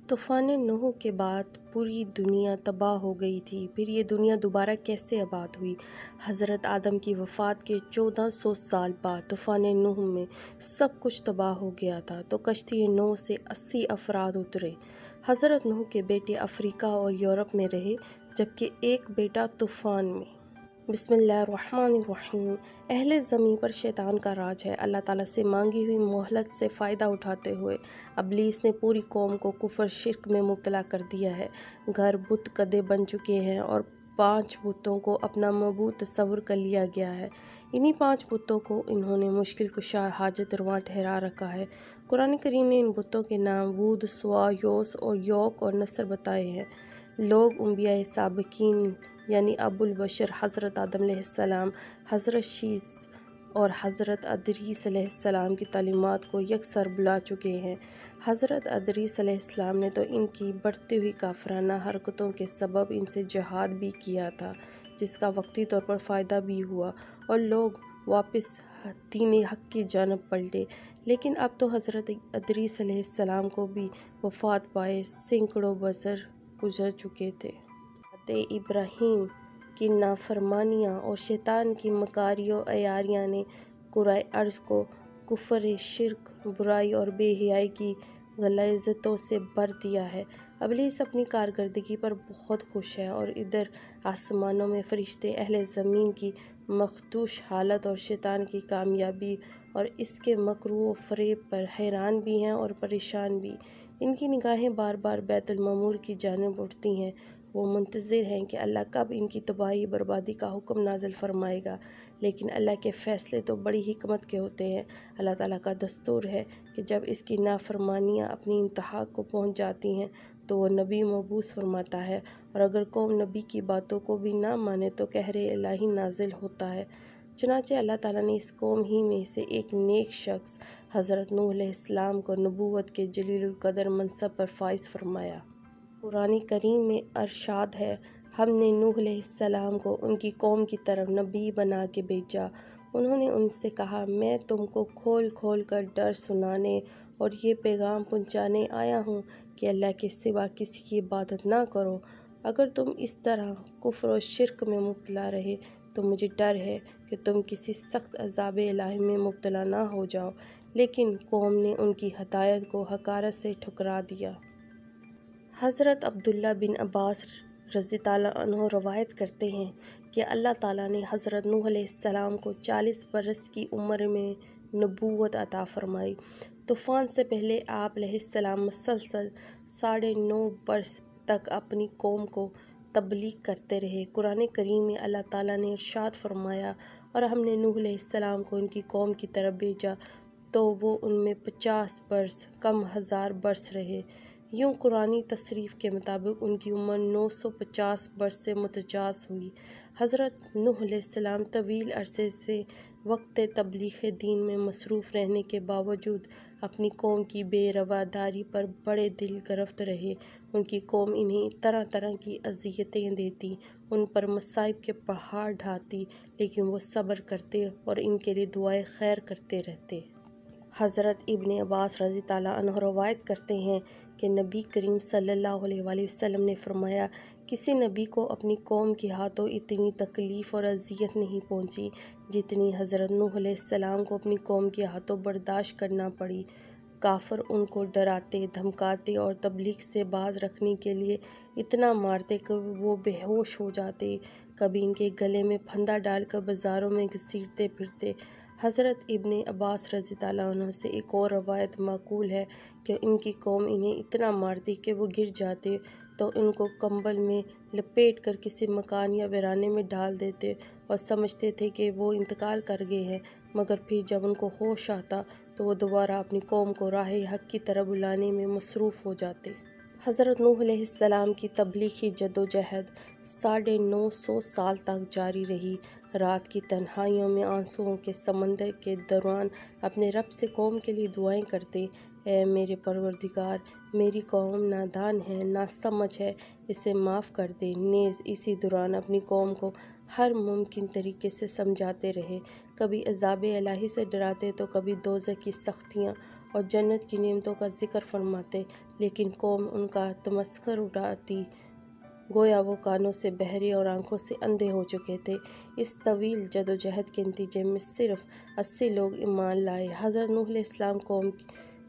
طوفان نوح کے بعد پوری دنیا تباہ ہو گئی تھی۔ پھر یہ دنیا دوبارہ کیسے آباد ہوئی؟ حضرت آدم کی وفات کے 1400 سال بعد طوفان نوح میں سب کچھ تباہ ہو گیا تھا تو کشتی نوح سے 80 افراد اترے۔ حضرت نوح کے بیٹے افریقہ اور یورپ میں رہے جبکہ ایک بیٹا طوفان میں۔ بسم اللہ الرحمن الرحیم۔ اہل زمین پر شیطان کا راج ہے۔ اللہ تعالیٰ سے مانگی ہوئی مہلت سے فائدہ اٹھاتے ہوئے ابلیس نے پوری قوم کو کفر شرک میں مبتلا کر دیا ہے۔ گھر بت کدے بن چکے ہیں اور 5 بتوں کو اپنا معبود تصور کر لیا گیا ہے۔ انہی 5 بتوں کو انہوں نے مشکل کشا حاجت رواں ٹھہرا رکھا ہے۔ قرآن کریم نے ان بتوں کے نام وود، سوا، یوس اور یوک اور نصر بتائے ہیں۔ لوگ انبیاء سابقین یعنی ابو البشر حضرت آدم علیہ السلام، حضرت شیث اور حضرت ادریس علیہ السلام کی تعلیمات کو یکسر بھلا چکے ہیں۔ حضرت ادریس علیہ السلام نے تو ان کی بڑھتی ہوئی کافرانہ حرکتوں کے سبب ان سے جہاد بھی کیا تھا جس کا وقتی طور پر فائدہ بھی ہوا اور لوگ واپس دین حق کی جانب پلٹے، لیکن اب تو حضرت ادریس علیہ السلام کو بھی وفات پائے سینکڑوں برس گزر چکے تھے۔ ابراہیم کی نافرمانیاں اور شیطان کی مکاری و عیاریاں نے کرۂ ارض کو کفر، شرک، برائی اور بے حیائی کی غلیظتوں سے بھر دیا ہے۔ ابلیس اپنی کارکردگی پر بہت خوش ہے اور ادھر آسمانوں میں فرشتے اہل زمین کی مخدوش حالت اور شیطان کی کامیابی اور اس کے مکر و فریب پر حیران بھی ہیں اور پریشان بھی۔ ان کی نگاہیں بار بار بیت المعمور کی جانب اٹھتی ہیں۔ وہ منتظر ہیں کہ اللہ کب ان کی تباہی بربادی کا حکم نازل فرمائے گا، لیکن اللہ کے فیصلے تو بڑی حکمت کے ہوتے ہیں۔ اللہ تعالیٰ کا دستور ہے کہ جب اس کی نافرمانیاں اپنی انتہا کو پہنچ جاتی ہیں تو وہ نبی مبعوث فرماتا ہے، اور اگر قوم نبی کی باتوں کو بھی نہ مانے تو قہر الہی نازل ہوتا ہے۔ چنانچہ اللہ تعالیٰ نے اس قوم ہی میں سے ایک نیک شخص حضرت نوح علیہ السلام کو نبوت کے جلیل القدر منصب پر فائز فرمایا۔ قرآن کریم میں ارشاد ہے، ہم نے نوح علیہ السلام کو ان کی قوم کی طرف نبی بنا کے بھیجا۔ انہوں نے ان سے کہا، میں تم کو کھول کھول کر ڈر سنانے اور یہ پیغام پہنچانے آیا ہوں کہ اللہ کے سوا کسی کی عبادت نہ کرو۔ اگر تم اس طرح کفر و شرک میں مبتلا رہے تو مجھے ڈر ہے کہ تم کسی سخت عذاب الہی میں مبتلا نہ ہو جاؤ، لیکن قوم نے ان کی ہدایت کو حقارت سے ٹھکرا دیا۔ حضرت عبداللہ بن عباس رضی اللہ عنہ روایت کرتے ہیں کہ اللہ تعالیٰ نے حضرت نوح علیہ السلام کو 40 برس کی عمر میں نبوت عطا فرمائی۔ طوفان سے پہلے آپ علیہ السلام مسلسل 9.5 برس تک اپنی قوم کو تبلیغ کرتے رہے۔ قرآن کریم میں اللہ تعالیٰ نے ارشاد فرمایا، اور ہم نے نوح علیہ السلام کو ان کی قوم کی طرف بھیجا تو وہ ان میں 50 برس کم 1000 برس رہے۔ یوں قرآنی تصریف کے مطابق ان کی عمر 950 برس سے متجاوز ہوئی۔ حضرت نوح علیہ السلام طویل عرصے سے وقت تبلیغ دین میں مصروف رہنے کے باوجود اپنی قوم کی بے رواداری پر بڑے دل گرفت رہے۔ ان کی قوم انہیں طرح طرح کی اذیتیں دیتی، ان پر مصائب کے پہاڑ ڈھاتی، لیکن وہ صبر کرتے اور ان کے لیے دعائے خیر کرتے رہتے۔ حضرت ابن عباس رضی اللہ عنہ روایت کرتے ہیں کہ نبی کریم صلی اللہ علیہ وآلہ وسلم نے فرمایا، کسی نبی کو اپنی قوم کے ہاتھوں اتنی تکلیف اور اذیت نہیں پہنچی جتنی حضرت نوح علیہ السلام کو اپنی قوم کے ہاتھوں برداشت کرنا پڑی۔ کافر ان کو ڈراتے، دھمکاتے اور تبلیغ سے باز رکھنے کے لیے اتنا مارتے کہ وہ بے ہوش ہو جاتے، کبھی ان کے گلے میں پھندا ڈال کر بازاروں میں گھسیٹتے پھرتے۔ حضرت ابن عباس رضی اللہ عنہ سے ایک اور روایت منقول ہے کہ ان کی قوم انہیں اتنا مارتی کہ وہ گر جاتے تو ان کو کمبل میں لپیٹ کر کسی مکان یا ویرانے میں ڈال دیتے اور سمجھتے تھے کہ وہ انتقال کر گئے ہیں، مگر پھر جب ان کو ہوش آتا تو وہ دوبارہ اپنی قوم کو راہ حق کی طرف بلانے میں مصروف ہو جاتے۔ حضرت نوح علیہ السلام کی تبلیغی جدوجہد 950 سال تک جاری رہی۔ رات کی تنہائیوں میں آنسوؤں کے سمندر کے دوران اپنے رب سے قوم کے لیے دعائیں کرتے، اے میرے پروردگار، میری قوم نادان ہے، ناسمجھ ہے، اسے معاف کر دے۔ نیز اسی دوران اپنی قوم کو ہر ممکن طریقے سے سمجھاتے رہے، کبھی عذاب الہی سے ڈراتے تو کبھی دوزخ کی سختیاں اور جنت کی نعمتوں کا ذکر فرماتے، لیکن قوم ان کا تمسخر اڑاتی، گویا وہ کانوں سے بہرے اور آنکھوں سے اندھے ہو چکے تھے۔ اس طویل جدوجہد کے نتیجے میں صرف 80 لوگ ایمان لائے۔ حضرت نوح علیہ السلام قوم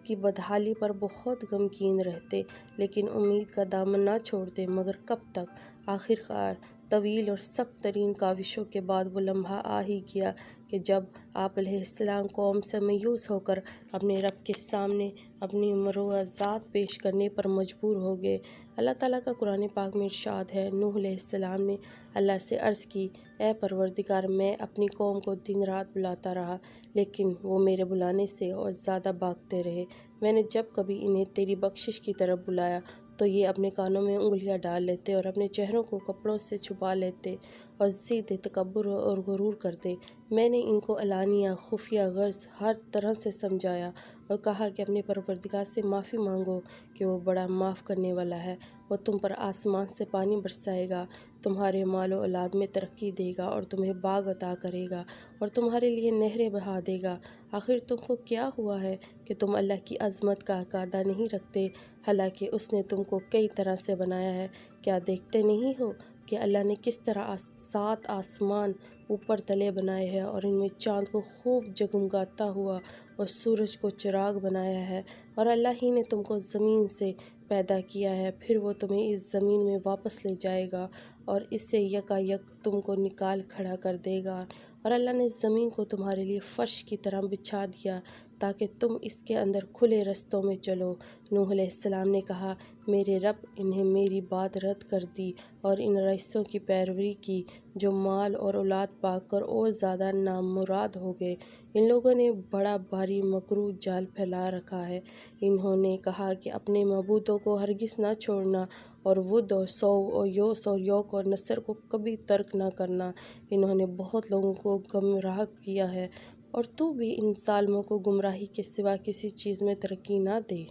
کی بدحالی پر بہت غمگین رہتے، لیکن امید کا دامن نہ چھوڑتے۔ مگر کب تک؟ آخر کار طویل اور سخت ترین کاوشوں کے بعد وہ لمحہ آ ہی گیا کہ جب آپ علیہ السلام قوم سے مایوس ہو کر اپنے رب کے سامنے اپنی مروعظات پیش کرنے پر مجبور ہو گئے۔ اللہ تعالیٰ کا قرآن پاک میں ارشاد ہے، نوح علیہ السلام نے اللہ سے عرض کی، اے پروردگار، میں اپنی قوم کو دن رات بلاتا رہا، لیکن وہ میرے بلانے سے اور زیادہ بھاگتے رہے۔ میں نے جب کبھی انہیں تیری بخشش کی طرف بلایا تو یہ اپنے کانوں میں انگلیاں ڈال لیتے اور اپنے چہروں کو کپڑوں سے چھپا لیتے اور ضد، تکبر اور غرور کرتے۔ میں نے ان کو علانیہ، خفیہ، غرض ہر طرح سے سمجھایا اور کہا کہ اپنے پروردگار سے معافی مانگو کہ وہ بڑا معاف کرنے والا ہے۔ وہ تم پر آسمان سے پانی برسائے گا، تمہارے مال و اولاد میں ترقی دے گا اور تمہیں باغ عطا کرے گا اور تمہارے لیے نہریں بہا دے گا۔ آخر تم کو کیا ہوا ہے کہ تم اللہ کی عظمت کا عقیدہ نہیں رکھتے، حالانکہ اس نے تم کو کئی طرح سے بنایا ہے؟ کیا دیکھتے نہیں ہو کہ اللہ نے کس طرح 7 آسمان اوپر تلے بنائے ہیں اور ان میں چاند کو خوب جگمگاتا ہوا اور سورج کو چراغ بنایا ہے؟ اور اللہ ہی نے تم کو زمین سے پیدا کیا ہے، پھر وہ تمہیں اس زمین میں واپس لے جائے گا اور اس سے یکا یک تم کو نکال کھڑا کر دے گا۔ اور اللہ نے زمین کو تمہارے لیے فرش کی طرح بچھا دیا تاکہ تم اس کے اندر کھلے رستوں میں چلو۔ نوح علیہ السلام نے کہا، میرے رب، انہیں میری بات رد کر دی اور ان رئیسوں کی پیروی کی جو مال اور اولاد پا کر اور زیادہ نامراد ہو گئے۔ ان لوگوں نے بڑا بھاری مکروہ جال پھیلا رکھا ہے۔ انہوں نے کہا کہ اپنے معبودوں کو ہرگز نہ چھوڑنا اور ود اور سو اور یوس اور یوک اور نصر کو کبھی ترک نہ کرنا۔ انہوں نے بہت لوگوں کو گمراہ کیا ہے، اور تو بھی ان ظالموں کو گمراہی کے سوا کسی چیز میں ترقی نہ دے۔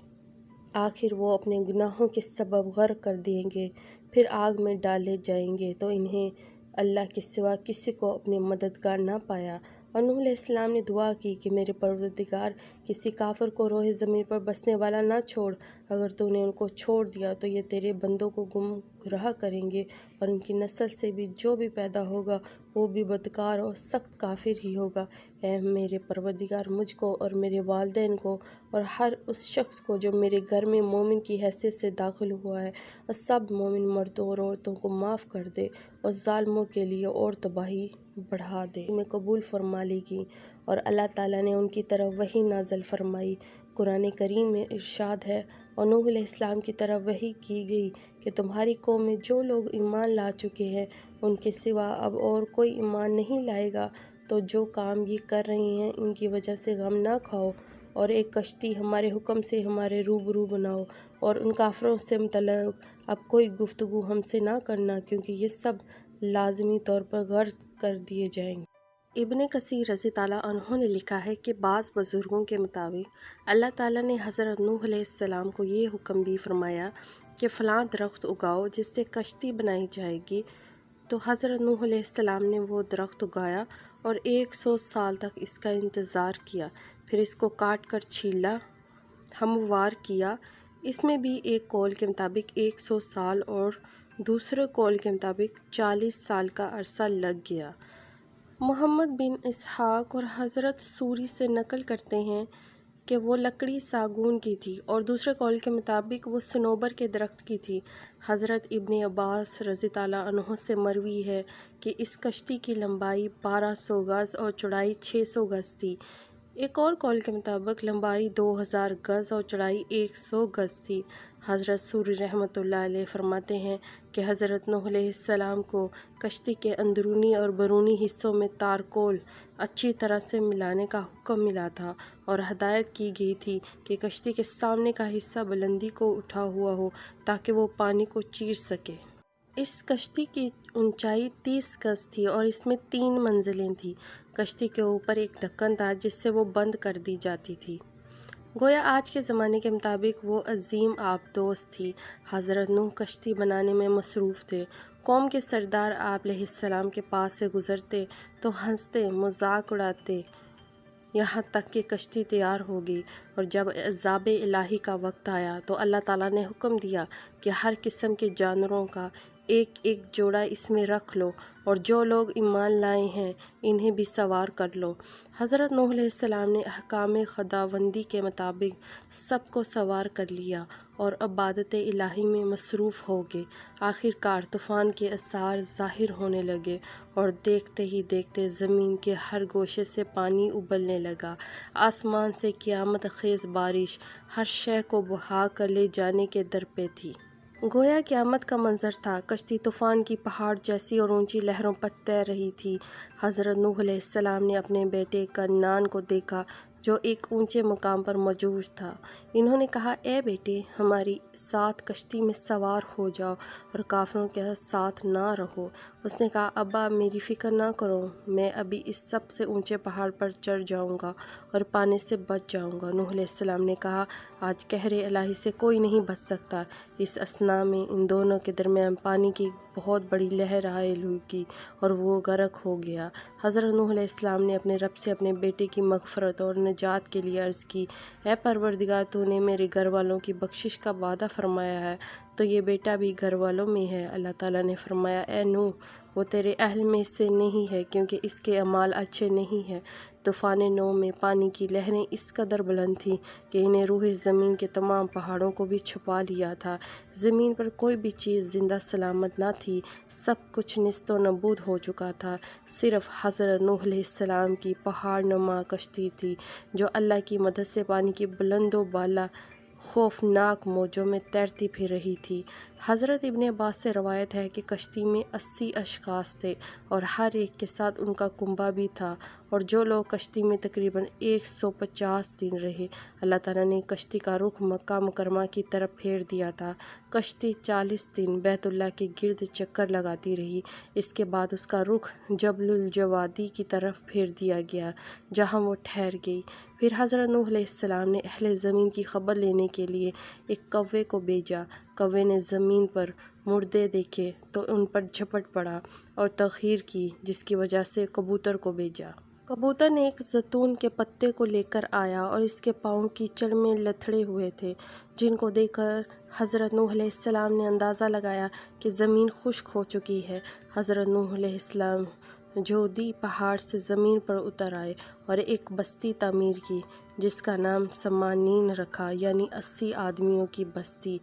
آخر وہ اپنے گناہوں کے سبب غرق کر دیں گے، پھر آگ میں ڈالے جائیں گے تو انہیں اللہ کے سوا کسی کو اپنے مددگار نہ پایا۔ اور نوح علیہ السلام نے دعا کی کہ میرے پروردگار، کسی کافر کو روئے زمین پر بسنے والا نہ چھوڑ۔ اگر تو نے ان کو چھوڑ دیا تو یہ تیرے بندوں کو گمراہ کریں گے اور ان کی نسل سے بھی جو بھی پیدا ہوگا وہ بھی بدکار اور سخت کافر ہی ہوگا۔ اے میرے پروردگار، مجھ کو اور میرے والدین کو اور ہر اس شخص کو جو میرے گھر میں مومن کی حیثیت سے داخل ہوا ہے اور سب مومن مردوں اور عورتوں کو معاف کر دے اور ظالموں کے لیے اور تباہی بڑھا دے۔ میں قبول فرما لی گی اور اللہ تعالیٰ نے ان کی طرف وحی نازل فرمائی۔ قرآن کریم میں ارشاد ہے، اور نوح علیہ السلام کی طرف وحی کی گئی کہ تمہاری قوم میں جو لوگ ایمان لا چکے ہیں ان کے سوا اب اور کوئی ایمان نہیں لائے گا، تو جو کام یہ کر رہے ہیں ان کی وجہ سے غم نہ کھاؤ اور ایک کشتی ہمارے حکم سے ہمارے روبرو بناؤ، اور ان کافروں سے متعلق اب کوئی گفتگو ہم سے نہ کرنا، کیونکہ یہ سب لازمی طور پر غرق کر دیے جائیں گے۔ ابن کثیر رضی اللہ عنہ نے لکھا ہے کہ بعض بزرگوں کے مطابق اللہ تعالیٰ نے حضرت نوح علیہ السلام کو یہ حکم بھی فرمایا کہ فلاں درخت اگاؤ جس سے کشتی بنائی جائے گی، تو حضرت نوح علیہ السلام نے وہ درخت اگایا اور 100 سال تک اس کا انتظار کیا، پھر اس کو کاٹ کر چھیلا، ہموار کیا۔ اس میں بھی ایک قول کے مطابق 100 سال اور دوسرے قول کے مطابق 40 سال کا عرصہ لگ گیا۔ محمد بن اسحاق اور حضرت سوری سے نقل کرتے ہیں کہ وہ لکڑی ساگون کی تھی، اور دوسرے قول کے مطابق وہ صنوبر کے درخت کی تھی۔ حضرت ابن عباس رضی اللہ عنہ سے مروی ہے کہ اس کشتی کی لمبائی 1200 گز اور چوڑائی 600 گز تھی۔ ایک اور قول کے مطابق لمبائی 2000 گز اور چوڑائی 100 گز تھی۔ حضرت سوری رحمۃ اللہ علیہ فرماتے ہیں کہ حضرت نوح علیہ السلام کو کشتی کے اندرونی اور بیرونی حصوں میں تارکول اچھی طرح سے ملانے کا حکم ملا تھا، اور ہدایت کی گئی تھی کہ کشتی کے سامنے کا حصہ بلندی کو اٹھا ہوا ہو تاکہ وہ پانی کو چیر سکے۔ اس کشتی کی اونچائی 30 گز تھی اور اس میں 3 منزلیں تھیں۔ کشتی کے اوپر ایک ڈھکن تھا جس سے وہ بند کر دی جاتی تھی۔ گویا آج کے زمانے کے مطابق وہ عظیم آبدوز تھی۔ حضرت نوح کشتی بنانے میں مصروف تھے۔ قوم کے سردار آپ علیہ السلام کے پاس سے گزرتے تو ہنستے، مذاق اڑاتے، یہاں تک کہ کشتی تیار ہو گئی، اور جب عذاب الہی کا وقت آیا تو اللہ تعالیٰ نے حکم دیا کہ ہر قسم کے جانوروں کا ایک ایک جوڑا اس میں رکھ لو، اور جو لوگ ایمان لائے ہیں انہیں بھی سوار کر لو۔ حضرت نوح علیہ السلام نے احکام خداوندی کے مطابق سب کو سوار کر لیا اور عبادت الہی میں مصروف ہو گئے۔ آخر کار طوفان کے آثار ظاہر ہونے لگے، اور دیکھتے ہی دیکھتے زمین کے ہر گوشے سے پانی ابلنے لگا، آسمان سے قیامت خیز بارش ہر شے کو بہا کر لے جانے کے در پہ تھی۔ گویا قیامت کا منظر تھا۔ کشتی طوفان کی پہاڑ جیسی اور اونچی لہروں پر تیر رہی تھی۔ حضرت نوح علیہ السلام نے اپنے بیٹے کنعان کو دیکھا جو ایک اونچے مقام پر موجود تھا۔ انہوں نے کہا، اے بیٹے، ہماری ساتھ کشتی میں سوار ہو جاؤ اور کافروں کے ساتھ نہ رہو۔ اس نے کہا، ابا میری فکر نہ کرو، میں ابھی اس سب سے اونچے پہاڑ پر چڑھ جاؤں گا اور پانی سے بچ جاؤں گا۔ نوح علیہ السلام نے کہا، آج قہر الہی سے کوئی نہیں بچ سکتا۔ اس اثنا میں ان دونوں کے درمیان پانی کی بہت بڑی لہر حائل ہوئی اور وہ غرق ہو گیا۔ حضرت نوح علیہ السلام نے اپنے رب سے اپنے بیٹے کی مغفرت اور نجات کے لیے عرض کی، اے پروردگار، تو نے میرے گھر والوں کی بخشش کا وعدہ فرمایا ہے، تو یہ بیٹا بھی گھر والوں میں ہے۔ اللہ تعالیٰ نے فرمایا، اے نوح، وہ تیرے اہل میں سے نہیں ہے کیونکہ اس کے اعمال اچھے نہیں ہیں۔ طوفان نوح میں پانی کی لہریں اس قدر بلند تھیں کہ انہیں روح زمین کے تمام پہاڑوں کو بھی چھپا لیا تھا۔ زمین پر کوئی بھی چیز زندہ سلامت نہ تھی، سب کچھ نیست و نابود ہو چکا تھا۔ صرف حضرت نوح علیہ السلام کی پہاڑ نما کشتی تھی جو اللہ کی مدد سے پانی کی بلند و بالا خوفناک موجوں میں تیرتی پھر رہی تھی۔ حضرت ابن عباس سے روایت ہے کہ کشتی میں 80 اشخاص تھے اور ہر ایک کے ساتھ ان کا کنبہ بھی تھا، اور جو لوگ کشتی میں تقریباً 150 دن رہے، اللہ تعالیٰ نے کشتی کا رخ مکہ مکرمہ کی طرف پھیر دیا تھا۔ کشتی 40 دن بیت اللہ کے گرد چکر لگاتی رہی، اس کے بعد اس کا رخ جبل الجوادی کی طرف پھیر دیا گیا جہاں وہ ٹھہر گئی۔ پھر حضرت نوح علیہ السلام نے اہل زمین کی خبر لینے کے لیے ایک کوے کو بھیجا۔ کوے نے زمین پر مردے دیکھے تو ان پر جھپٹ پڑا اور تاخیر کی، جس کی وجہ سے کبوتر کو بھیجا۔ کبوتر نے ایک زیتون کے پتے کو لے کر آیا اور اس کے پاؤں کیچڑ میں لتھڑے ہوئے تھے، جن کو دیکھ کر حضرت نوح علیہ السلام نے اندازہ لگایا کہ زمین خشک ہو چکی ہے۔ حضرت نوح علیہ السلام جودی پہاڑ سے زمین پر اتر آئے اور ایک بستی تعمیر کی جس کا نام سمانین رکھا، یعنی 80 آدمیوں کی بستی۔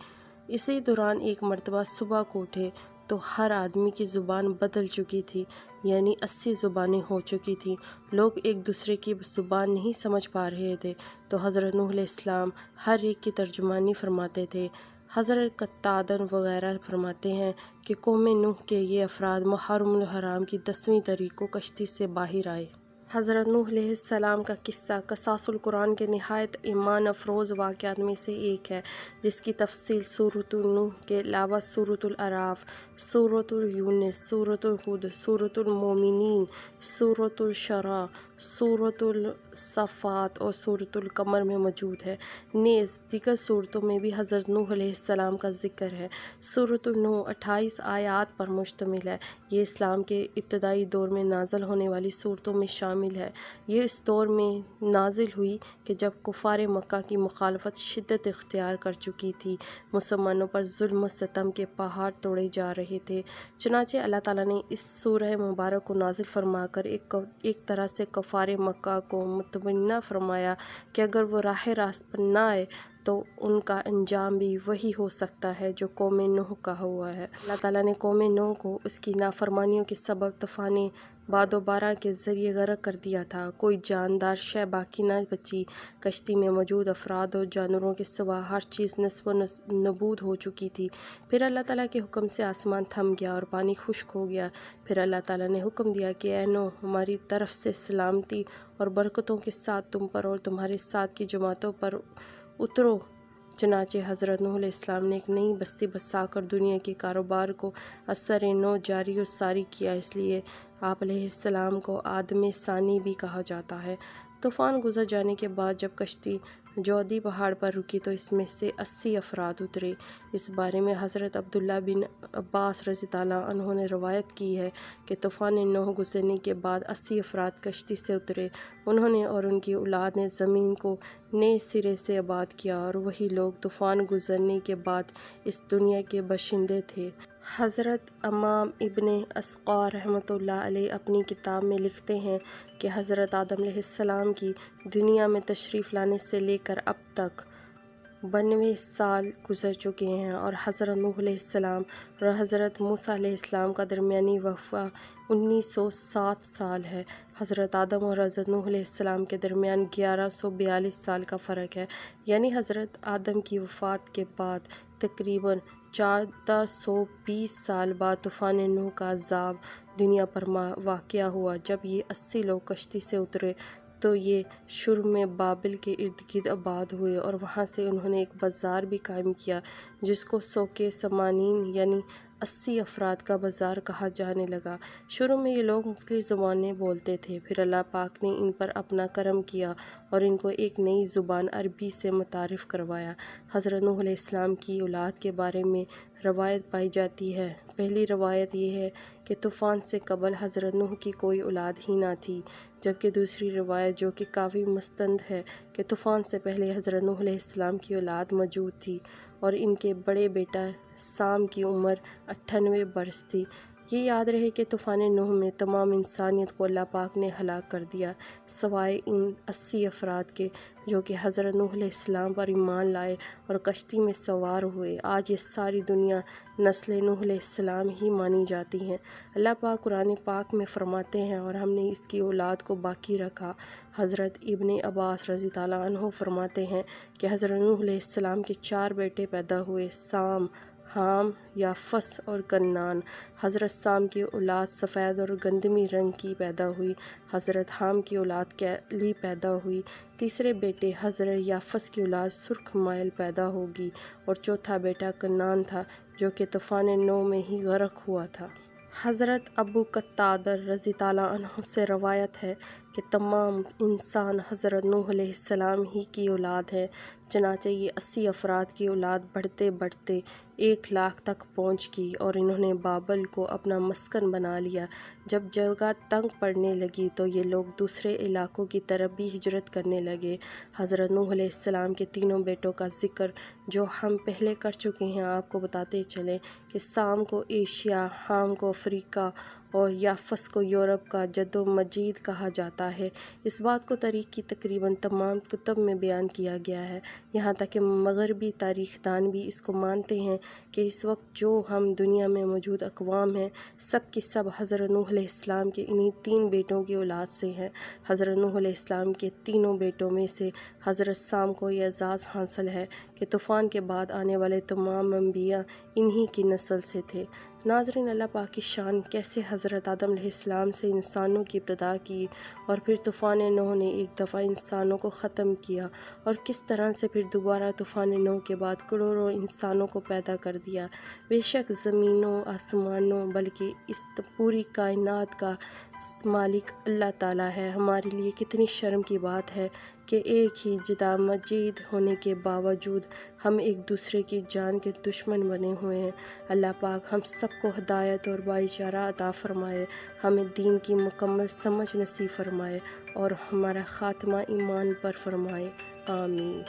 اسی دوران ایک مرتبہ صبح کو اٹھے تو ہر آدمی کی زبان بدل چکی تھی، یعنی 80 زبانیں ہو چکی تھیں۔ لوگ ایک دوسرے کی زبان نہیں سمجھ پا رہے تھے تو حضرت نوح علیہ السلام ہر ایک کی ترجمانی فرماتے تھے۔ حضرت قتادہ وغیرہ فرماتے ہیں کہ قوم نوح کے یہ افراد محرم الحرام کی 10ویں تاریخ کو کشتی سے باہر آئے۔ حضرت نوح علیہ السلام کا قصہ قصص القرآن کے نہایت ایمان افروز واقعات میں سے ایک ہے، جس کی تفصیل سورۃ نوح کے علاوہ سورۃ الاعراف، سورۃ یونس، سورۃ ہود، سورۃ المومنین، سورۃ الشعراء، سورۃ الصافات اور سورۃ القمر میں موجود ہے۔ نیز دیگر صورتوں میں بھی حضرت نوح علیہ السلام کا ذکر ہے۔ سورۃ نوح 28 آیات پر مشتمل ہے۔ یہ اسلام کے ابتدائی دور میں نازل ہونے والی صورتوں میں شامل ہے۔ یہ اس دور میں نازل ہوئی کہ جب کفار مکہ کی مخالفت شدت اختیار کر چکی تھی، مسلمانوں پر ظلم و ستم کے پہاڑ توڑے جا رہے تھے۔ چنانچہ اللہ تعالیٰ نے اس سورہ مبارک کو نازل فرما کر ایک طرح سے کفار مکہ کو مطمئنہ فرمایا کہ اگر وہ راہ راست پر نہ آئے تو ان کا انجام بھی وہی ہو سکتا ہے جو قوم نوح کا ہوا ہے۔ اللہ تعالیٰ نے قوم نوح کو اس کی نافرمانیوں کے سبب طوفان باد و باران کے ذریعے غرق کر دیا تھا۔ کوئی جاندار شے باقی نہ بچی۔ کشتی میں موجود افراد اور جانوروں کے سوا ہر چیز نیست و نابود ہو چکی تھی۔ پھر اللہ تعالیٰ کے حکم سے آسمان تھم گیا اور پانی خشک ہو گیا۔ پھر اللہ تعالیٰ نے حکم دیا کہ اے نوح، ہماری طرف سے سلامتی اور برکتوں کے ساتھ تم پر اور تمہارے ساتھ کی جماعتوں پر اترو۔ چنانچہ حضرت نوح علیہ السلام نے ایک نئی بستی بسا کر دنیا کے کاروبار کو اثر نو جاری و ساری کیا، اس لیے آپ علیہ السلام کو آدم ثانی بھی کہا جاتا ہے۔ طوفان گزر جانے کے بعد جب کشتی جودی پہاڑ پر رکی تو اس میں سے 80 افراد اترے۔ اس بارے میں حضرت عبداللہ بن عباس رضی اللہ عنہ نے روایت کی ہے کہ طوفان نوح گزرنے کے بعد 80 افراد کشتی سے اترے۔ انہوں نے اور ان کی اولاد نے زمین کو نئے سرے سے آباد کیا، اور وہی لوگ طوفان گزرنے کے بعد اس دنیا کے باشندے تھے۔ حضرت امام ابن اسقار رحمۃ اللہ علیہ اپنی کتاب میں لکھتے ہیں کہ حضرت آدم علیہ السلام کی دنیا میں تشریف لانے سے لے کر اب تک 92 سال گزر چکے ہیں، اور حضرت نوح علیہ السلام اور حضرت موسیٰ علیہ السلام کا درمیانی وقفہ 1907 سال ہے۔ حضرت آدم اور حضرت نوح علیہ السلام کے درمیان 1142 سال کا فرق ہے، یعنی حضرت آدم کی وفات کے بعد تقریباً 1420 سال بعد طوفان نوح کا عذاب دنیا پر واقع ہوا۔ جب یہ 80 لوگ کشتی سے اترے تو یہ شروع میں بابل کے ارد گرد آباد ہوئے، اور وہاں سے انہوں نے ایک بازار بھی قائم کیا جس کو سوق سمانین یعنی 80 افراد کا بازار کہا جانے لگا۔ شروع میں یہ لوگ مختلف زبانیں بولتے تھے، پھر اللہ پاک نے ان پر اپنا کرم کیا اور ان کو ایک نئی زبان عربی سے متعارف کروایا۔ حضرت نوح علیہ السلام کی اولاد کے بارے میں روایت پائی جاتی ہے۔ پہلی روایت یہ ہے کہ طوفان سے قبل حضرت نوح کی کوئی اولاد ہی نہ تھی، جبکہ دوسری روایت جو کہ کافی مستند ہے کہ طوفان سے پہلے حضرت نوح علیہ السلام کی اولاد موجود تھی، اور ان کے بڑے بیٹا سام کی عمر 98 برس تھی۔ یہ یاد رہے کہ طوفان نوح میں تمام انسانیت کو اللہ پاک نے ہلاک کر دیا، سوائے ان 80 افراد کے جو کہ حضرت نوح علیہ السلام پر ایمان لائے اور کشتی میں سوار ہوئے۔ آج یہ ساری دنیا نسل نوح علیہ السلام ہی مانی جاتی ہے۔ اللہ پاک قرآن پاک میں فرماتے ہیں، اور ہم نے اس کی اولاد کو باقی رکھا۔ حضرت ابن عباس رضی اللہ عنہ فرماتے ہیں کہ حضرت نوح علیہ السلام کے 4 بیٹے پیدا ہوئے، سام، حام، یافس اور کنعان۔ حضرت سام کی اولاد سفید اور گندمی رنگ کی پیدا ہوئی۔ حضرت حام کی اولاد کیلی پیدا ہوئی۔ تیسرے بیٹے حضرت یافس کی اولاد سرخ مائل پیدا ہوگی، اور چوتھا بیٹا کنعان تھا جو کہ طوفان نوح میں ہی غرق ہوا تھا۔ حضرت ابو قتادہ رضی اللہ عنہ سے روایت ہے کہ تمام انسان حضرت نوح علیہ السلام ہی کی اولاد ہیں، چنانچہ یہ 80 افراد کی اولاد بڑھتے بڑھتے 1,00,000 تک پہنچ گئی، اور انہوں نے بابل کو اپنا مسکن بنا لیا۔ جب جگہ تنگ پڑنے لگی تو یہ لوگ دوسرے علاقوں کی طرف بھی ہجرت کرنے لگے۔ حضرت نوح علیہ السلام کے تینوں بیٹوں کا ذکر جو ہم پہلے کر چکے ہیں آپ کو بتاتے چلیں کہ سام کو ایشیا، حام کو افریقہ اور یافس کو یورپ کا جد و مجید کہا جاتا ہے۔ اس بات کو تاریخ کی تقریباً تمام کتب میں بیان کیا گیا ہے، یہاں تک کہ مغربی تاریخ دان بھی اس کو مانتے ہیں کہ اس وقت جو ہم دنیا میں موجود اقوام ہیں سب کی سب حضرت نوح علیہ السلام کے انہی 3 بیٹوں کی اولاد سے ہیں۔ حضرت نوح علیہ السلام کے تینوں بیٹوں میں سے حضرت سام کو یہ اعزاز حاصل ہے کہ طوفان کے بعد آنے والے تمام انبیاء انہی کی نسل سے تھے۔ ناظرین، اللہ پاک کی شان کیسے حضرت آدم علیہ السلام سے انسانوں کی ابتدا کی، اور پھر طوفان نوح نے ایک دفعہ انسانوں کو ختم کیا، اور کس طرح سے پھر دوبارہ طوفان نوح کے بعد کروڑوں انسانوں کو پیدا کر دیا۔ بے شک زمینوں، آسمانوں، بلکہ اس پوری کائنات کا مالک اللہ تعالیٰ ہے۔ ہمارے لیے کتنی شرم کی بات ہے کہ ایک ہی جد مجید ہونے کے باوجود ہم ایک دوسرے کی جان کے دشمن بنے ہوئے ہیں۔ اللہ پاک ہم سب کو ہدایت اور بھائی چارہ عطا فرمائے، ہمیں دین کی مکمل سمجھ نصیب فرمائے، اور ہمارا خاتمہ ایمان پر فرمائے، آمین۔